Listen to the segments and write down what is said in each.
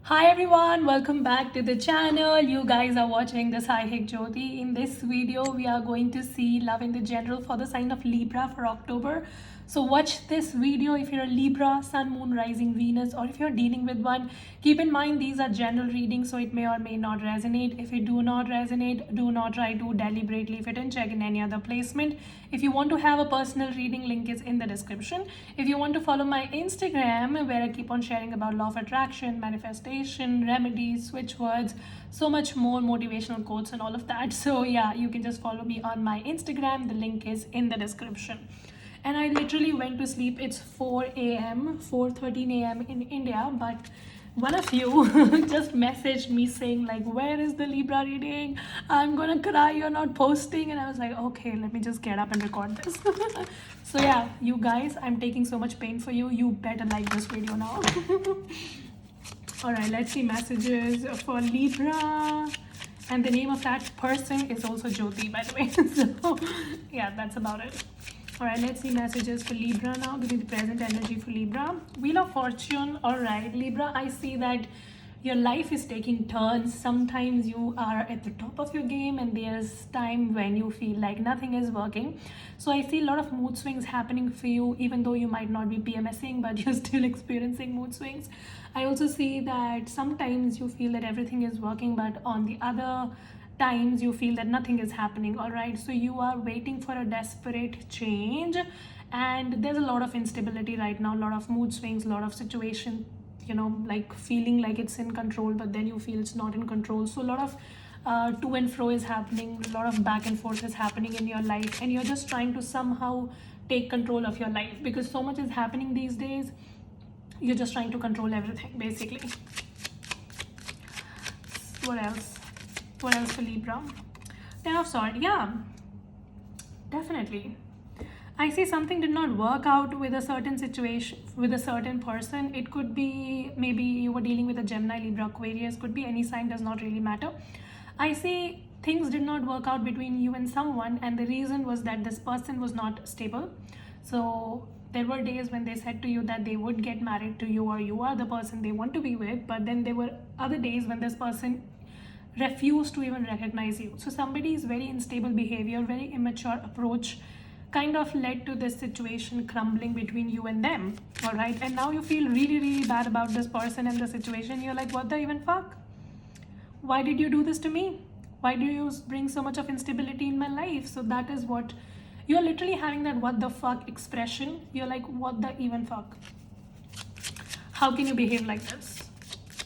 Hi everyone, welcome back to the channel. You guys are watching the Sai Hik Jyoti. In this video, we are going to see love in the general for the sign of Libra for October. So watch this video if you're a Libra, Sun, Moon, Rising, Venus, or if you're dealing with one. Keep in mind these are general readings, so it may or may not resonate. If it do not resonate, do not try to deliberately fit and check in any other placement. If you want to have a personal reading, link is in the description. If you want to follow my Instagram, where I keep on sharing about law of attraction, manifestation, remedies, switch words, so much more motivational quotes and all of that. So yeah, you can just follow me on my Instagram. The link is in the description. And I literally went to sleep. It's 4 a.m., 4:13 a.m. in India, but one of you just messaged me saying like, where is the Libra reading? I'm gonna cry, you're not posting. And I was like, okay, let me just get up and record this. So yeah, you guys, I'm taking so much pain for you. You better like this video now. All right, let's see messages for Libra. And the name of that person is also Jyoti, by the way. So yeah, that's about it. All right, let's see messages for Libra now. Give me the present energy for Libra. Wheel of Fortune. All right, Libra, I see that your life is taking turns. Sometimes you are at the top of your game and there's time when you feel like nothing is working. So I see a lot of mood swings happening for you, even though you might not be PMSing, but you're still experiencing mood swings. I also see that sometimes you feel that everything is working, but on the other times you feel that nothing is happening. All right, so you are waiting for a desperate change, and there's a lot of instability right now, a lot of mood swings, a lot of situation, you know, like feeling like it's in control, but then you feel it's not in control. So a lot of to and fro is happening, a lot of back and forth is happening in your life, and you're just trying to somehow take control of your life because so much is happening these days. You're just trying to control everything basically. What else? What else for Libra? Ten of Swords. Yeah, definitely. I see something did not work out with a certain situation, with a certain person. It could be maybe you were dealing with a Gemini, Libra, Aquarius, could be any sign, does not really matter. I see things did not work out between you and someone, and the reason was that this person was not stable. So there were days when they said to you that they would get married to you or you are the person they want to be with, but then there were other days when this person refuse to even recognize you. So somebody's very unstable behavior, very immature approach kind of led to this situation crumbling between you and them. All right, and now you feel really bad about this person and the situation. You're like, what the even fuck? Why did you do this to me? Why do you bring so much of instability in my life? So that is what you're literally having, that what the fuck expression. You're like, what the even fuck? How can you behave like this?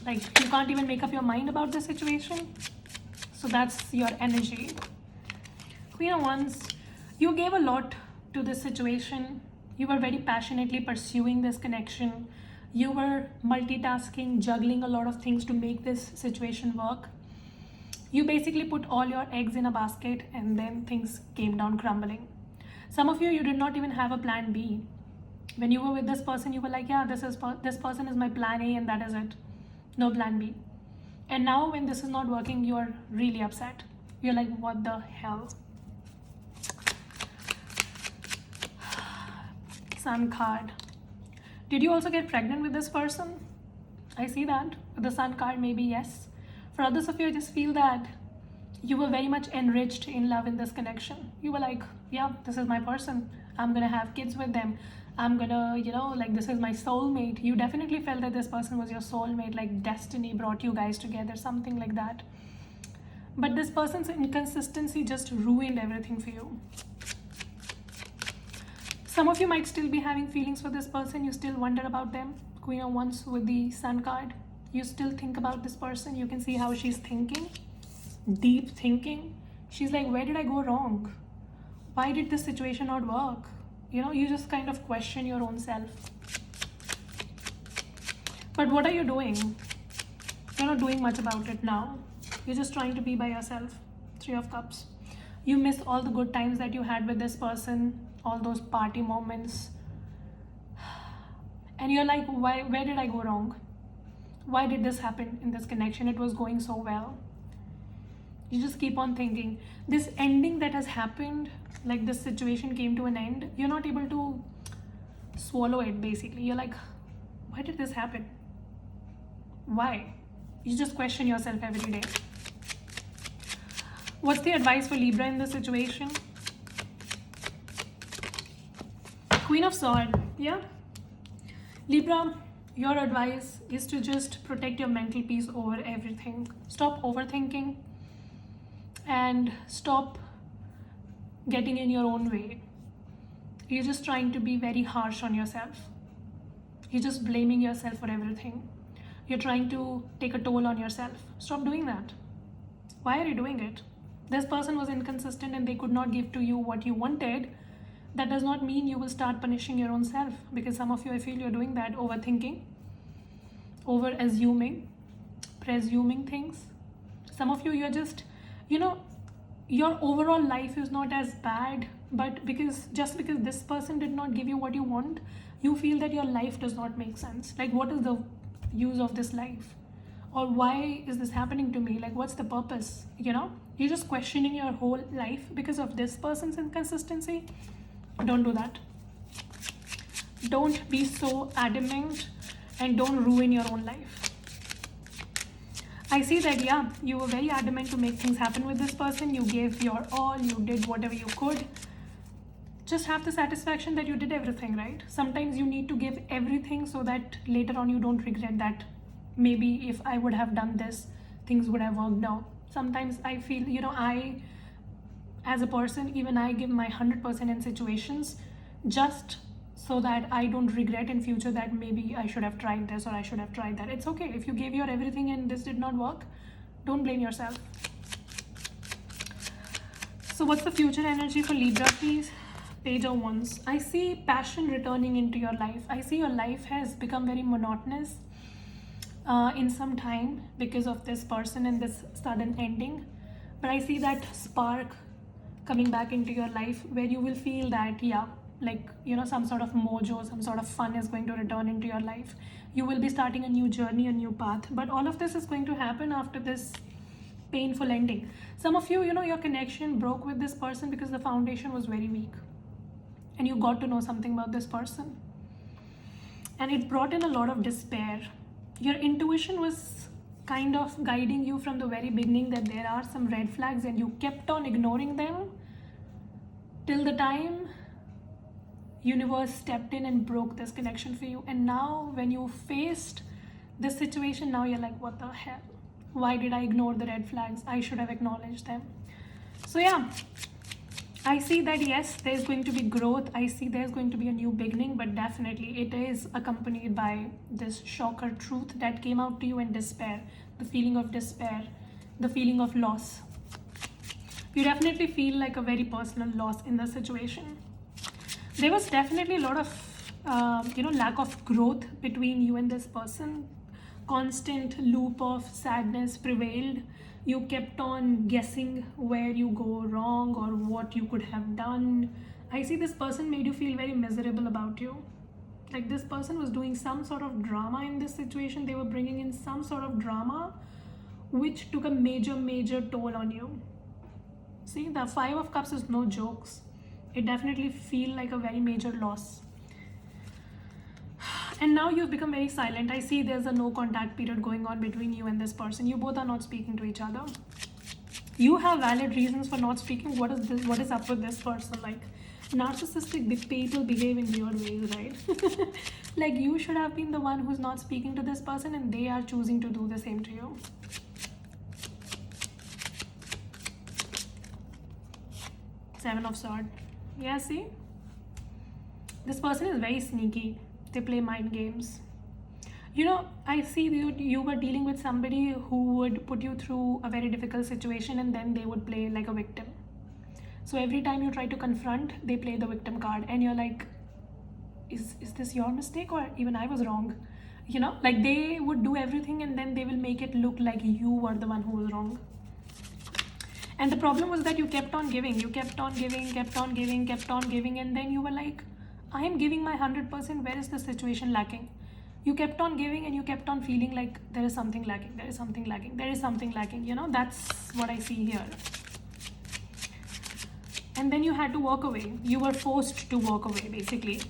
Like, you can't even make up your mind about the situation. So that's your energy. Queen of Wands, you gave a lot to this situation. You were very passionately pursuing this connection. You were multitasking, juggling a lot of things to make this situation work. You basically put all your eggs in a basket and then things came down crumbling. Some of you did not even have a plan B. When you were with this person, you were like, yeah, this person is my plan A and that is it. No plan B. And now when this is not working, you're really upset. You're like, what the hell? Sun card. Did you also get pregnant with this person? I see that. With the Sun card, maybe yes. For others of you, I just feel that you were very much enriched in love in this connection. You were like, yeah, this is my person. I'm gonna have kids with them. I'm gonna, you know, like, this is my soulmate. You definitely felt that this person was your soulmate, like destiny brought you guys together, something like that. But this person's inconsistency just ruined everything for you. Some of you might still be having feelings for this person. You still wonder about them. Queen of Wands with the Sun card. You still think about this person. You can see how she's thinking. Deep thinking. She's like, where did I go wrong? Why did this situation not work? You know, you just kind of question your own self. But what are you doing? You're not doing much about it now. You're just trying to be by yourself. Three of Cups. You miss all the good times that you had with this person, all those party moments. And you're like, where did I go wrong? Why did this happen in this connection? It was going so well. You just keep on thinking. This ending that has happened, like this situation came to an end, you're not able to swallow it basically. You're like, why did this happen? Why? You just question yourself every day. What's the advice for Libra in this situation? Queen of Swords. Yeah. Libra, your advice is to just protect your mental peace over everything. Stop overthinking and stop getting in your own way. You're just trying to be very harsh on yourself. You're just blaming yourself for everything. You're trying to take a toll on yourself. Stop doing that. Why are you doing it? This person was inconsistent and they could not give to you what you wanted. That does not mean you will start punishing your own self, because some of you, I feel you're doing that, overthinking, over assuming, presuming things. Some of you, you're just, your overall life is not as bad, but because this person did not give you what you want, you feel that your life does not make sense. Like, what is the use of this life? Or why is this happening to me? Like, what's the purpose? You're just questioning your whole life because of this person's inconsistency. Don't do that. Don't be so adamant and don't ruin your own life. I see that, yeah, you were very adamant to make things happen with this person. You gave your all, you did whatever you could. Just have the satisfaction that you did everything, right? Sometimes you need to give everything so that later on you don't regret that maybe if I would have done this, things would have worked out. Sometimes I feel, as a person, even I give my 100% in situations just so that I don't regret in future that maybe I should have tried this or I should have tried that. It's okay. If you gave your everything and this did not work, don't blame yourself. So what's the future energy for Libra, please? Page of Wands. I see passion returning into your life. I see your life has become very monotonous in some time because of this person and this sudden ending. But I see that spark coming back into your life where you will feel that, yeah, like, some sort of mojo, some sort of fun is going to return into your life. You will be starting a new journey, a new path. But all of this is going to happen after this painful ending. Some of you, your connection broke with this person because the foundation was very weak. And you got to know something about this person. And it brought in a lot of despair. Your intuition was kind of guiding you from the very beginning that there are some red flags, and you kept on ignoring them till the time universe stepped in and broke this connection for you. And now when you faced this situation, now you're like, what the hell? Why did I ignore the red flags? I should have acknowledged them. So yeah, I see that yes, there's going to be growth. I see there's going to be a new beginning, but definitely it is accompanied by this shocker truth that came out to you in despair, the feeling of despair, the feeling of loss. You definitely feel like a very personal loss in the situation. There was definitely a lot of, lack of growth between you and this person. Constant loop of sadness prevailed. You kept on guessing where you go wrong or what you could have done. I see this person made you feel very miserable about you. Like, this person was doing some sort of drama in this situation. They were bringing in some sort of drama which took a major toll on you. See, the 5 of Cups is no jokes. It definitely feel like a very major loss. And now you've become very silent. I see there's a no contact period going on between you and this person. You both are not speaking to each other. You have valid reasons for not speaking. What is this? What is up with this person? Like, narcissistic people behave in weird ways, right? Like, you should have been the one who's not speaking to this person and they are choosing to do the same to you. Seven of Swords. Yeah, see? This person is very sneaky. They play mind games. I see you were dealing with somebody who would put you through a very difficult situation and then they would play like a victim. So every time you try to confront, they play the victim card and you're like, is this your mistake or even I was wrong? Like, they would do everything and then they will make it look like you were the one who was wrong. And the problem was that you kept on giving, and then you were like, I am giving my 100%, where is the situation lacking? You kept on giving and you kept on feeling like there is something lacking, that's what I see here. And then you had to walk away. You were forced to walk away, basically.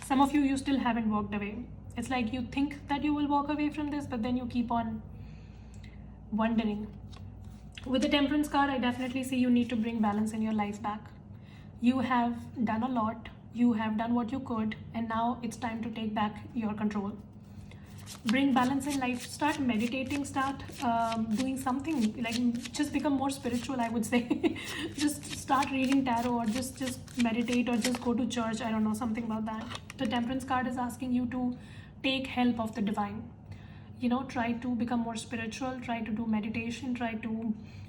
Some of you still haven't walked away. It's like you think that you will walk away from this, but then you keep on wondering. With the Temperance card, I definitely see you need to bring balance in your life back. You have done a lot, you have done what you could, and now it's time to take back your control. Bring balance in life. Start meditating, start doing something, like just become more spiritual, I would say. Just start reading tarot, or just meditate, or just go to church. I don't know, something about that. The Temperance card is asking you to take help of the divine. You know, try to become more spiritual, try to do meditation,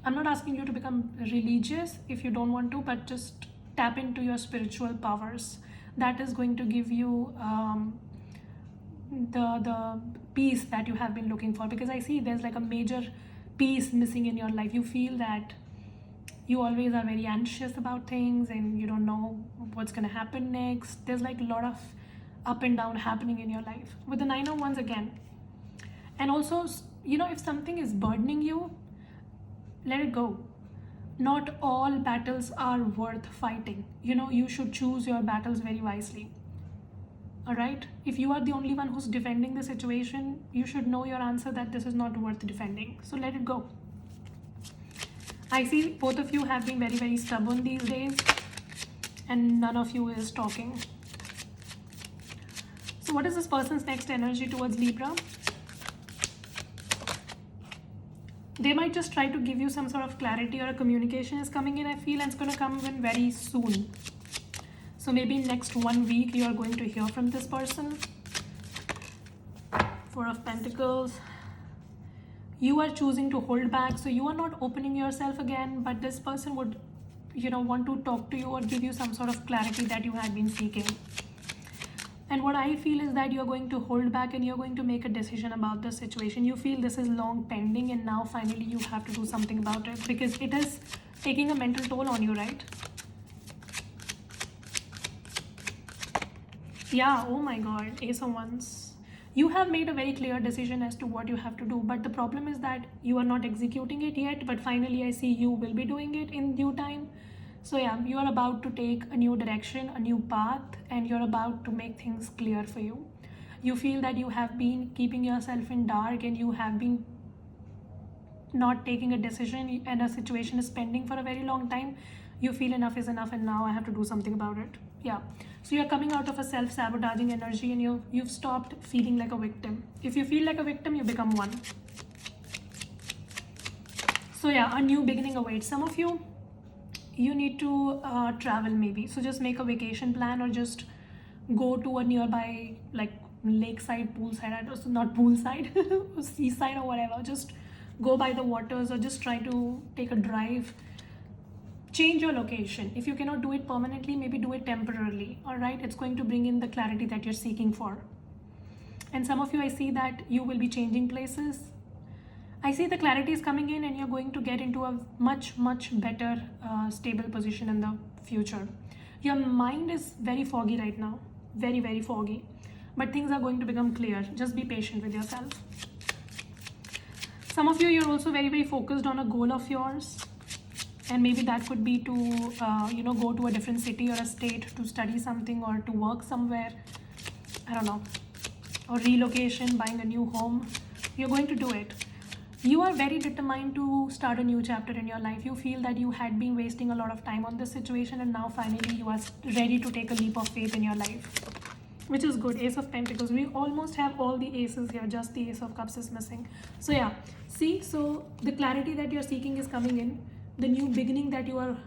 I'm not asking you to become religious if you don't want to, but just tap into your spiritual powers. That is going to give you the peace that you have been looking for, because I see there's like a major peace missing in your life. You feel that you always are very anxious about things and you don't know what's going to happen next. There's like a lot of up and down happening in your life. With the 9 of Wands again, and also, you know, if something is burdening you, let it go. Not all battles are worth fighting. You know, you should choose your battles very wisely. All right? If you are the only one who's defending the situation, you should know your answer that this is not worth defending. So let it go. I see both of you have been very, very stubborn these days, and none of you is talking. So what is this person's next energy towards Libra? They might just try to give you some sort of clarity, or a communication is coming in, I feel, and it's going to come in very soon. So maybe next 1 week you are going to hear from this person. 4 of Pentacles. You are choosing to hold back, so you are not opening yourself again, but this person would, you know, want to talk to you or give you some sort of clarity that you had been seeking. And what I feel is that you're going to hold back and you're going to make a decision about the situation. You feel this is long pending, and now finally you have to do something about it, because it is taking a mental toll on you, right? Yeah, oh my god, Ace of Wands. You have made a very clear decision as to what you have to do, but the problem is that you are not executing it yet, but finally I see you will be doing it in due time. So yeah, you are about to take a new direction, a new path, and you're about to make things clear for you. You feel that you have been keeping yourself in dark, and you have been not taking a decision, and a situation is pending for a very long time. You feel enough is enough, and now I have to do something about it. Yeah. So you're coming out of a self-sabotaging energy, and you've stopped feeling like a victim. If you feel like a victim, you become one. So yeah, a new beginning awaits. Some of you need to travel maybe. So just make a vacation plan, or just go to a nearby, like lakeside, poolside, not poolside, seaside or whatever. Just go by the waters, or just try to take a drive. Change your location. If you cannot do it permanently, maybe do it temporarily. All right, it's going to bring in the clarity that you're seeking for. And some of you, I see that you will be changing places. I see the clarity is coming in, and you're going to get into a much better stable position in the future. Your mind is very foggy right now, very foggy, but things are going to become clear. Just be patient with yourself. Some of you, you're also very focused on a goal of yours, and maybe that could be to go to a different city or a state to study something, or to work somewhere, I don't know, or relocation, buying a new home. You're going to do it. You are very determined to start a new chapter in your life. You feel that you had been wasting a lot of time on this situation, and now finally you are ready to take a leap of faith in your life, which is good. Ace of Pentacles. We almost have all the aces here, just the Ace of Cups is missing. So yeah, see, so the clarity that you're seeking is coming in. The new beginning that you are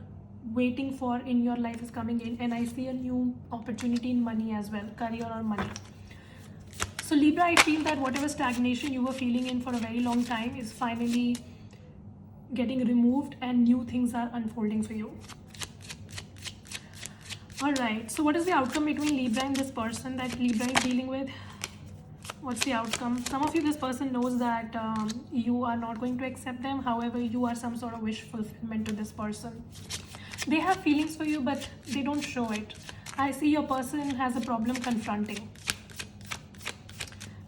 waiting for in your life is coming in, and I see a new opportunity in money as well, career or money. So Libra, I feel that whatever stagnation you were feeling in for a very long time is finally getting removed, and new things are unfolding for you. All right, so what is the outcome between Libra and this person that Libra is dealing with? What's the outcome? Some of you, this person knows that you are not going to accept them. However, you are some sort of wish fulfillment to this person. They have feelings for you, but they don't show it. I see your person has a problem confronting.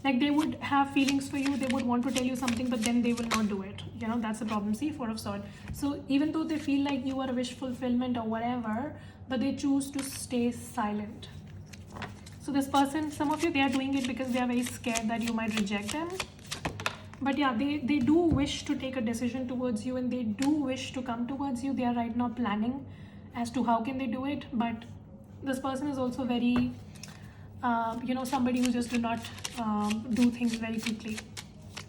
Like, they would have feelings for you, they would want to tell you something, but then they will not do it. You know, that's the problem. See, 4 of Swords. So even though they feel like you are a wish fulfillment or whatever, but they choose to stay silent. So this person, some of you, they are doing it because they are very scared that you might reject them. But yeah, they do wish to take a decision towards you, and they do wish to come towards you. They are right now planning as to how can they do it. But this person is also very, somebody who just do not do things very quickly.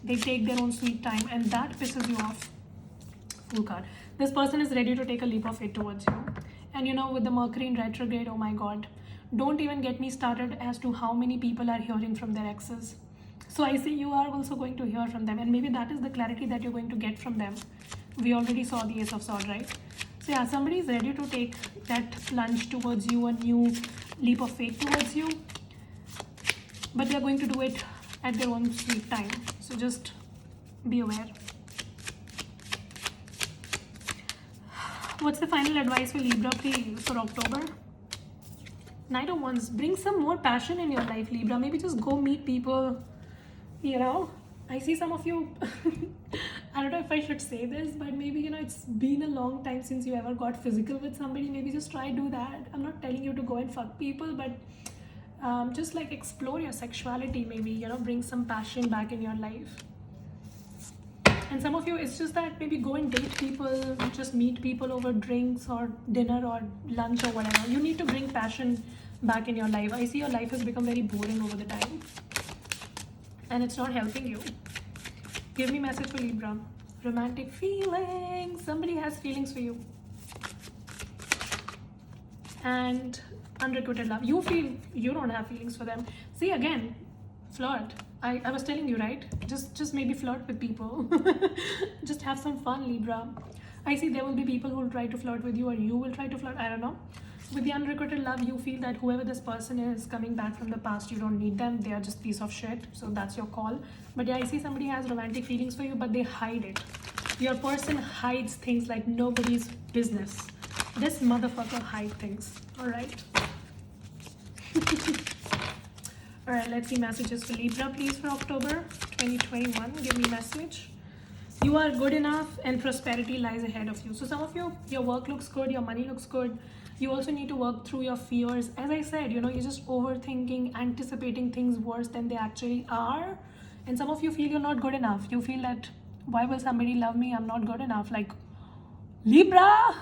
They take their own sweet time, and that pisses you off. Oh God. This person is ready to take a leap of faith towards you. And with the Mercury in retrograde, oh my God, don't even get me started as to how many people are hearing from their exes. So I see you are also going to hear from them, and maybe that is the clarity that you're going to get from them. We already saw the Ace of Swords, right? So yeah, somebody is ready to take that plunge towards you, a new leap of faith towards you, but they're going to do it at their own sweet time. So just be aware. What's the final advice for Libra, please, for October? Knight of Wands. Bring some more passion in your life, Libra. Maybe just go meet people. I see some of you. I don't know if I should say this, but maybe it's been a long time since you ever got physical with somebody. Maybe just try do that. I'm not telling you to go and fuck people, but just like explore your sexuality. Maybe bring some passion back in your life. And some of you, it's just that maybe go and date people, just meet people over drinks or dinner or lunch or whatever. You need to bring passion back in your life. I see your life has become very boring over the time, and it's not helping you. Give me message for Libra. Romantic feelings. Somebody has feelings for you. And unrequited love. You feel you don't have feelings for them. See, again, flirt. I was telling you, right? Just maybe flirt with people. Just have some fun, Libra. I see there will be people who will try to flirt with you, or you will try to flirt. I don't know. With the unrequited love, you feel that whoever this person is coming back from the past, you don't need them. They are just piece of shit. So that's your call. But yeah, I see somebody has romantic feelings for you, but they hide it. Your person hides things like nobody's business. This motherfucker hide things. All right. All right, let's see messages for Libra, please, for October 2021. Give me message. You are good enough and prosperity lies ahead of you. So some of you, your work looks good, your money looks good. You also need to work through your fears. As I said, you're just overthinking, anticipating things worse than they actually are. And some of you feel you're not good enough. You feel that, why will somebody love me? I'm not good enough. Like, Libra,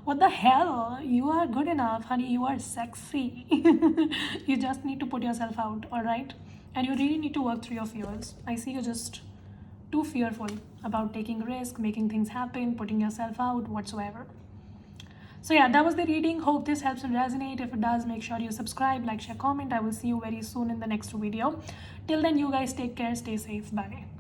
what the hell? You are good enough, honey. You are sexy. You just need to put yourself out, all right? And you really need to work through your fears. I see you're just too fearful about taking risk, making things happen, putting yourself out, whatsoever. So yeah, that was the reading. Hope this helps and resonate. If it does, make sure you subscribe, like, share, comment. I will see you very soon in the next video. Till then, you guys take care, stay safe. Bye.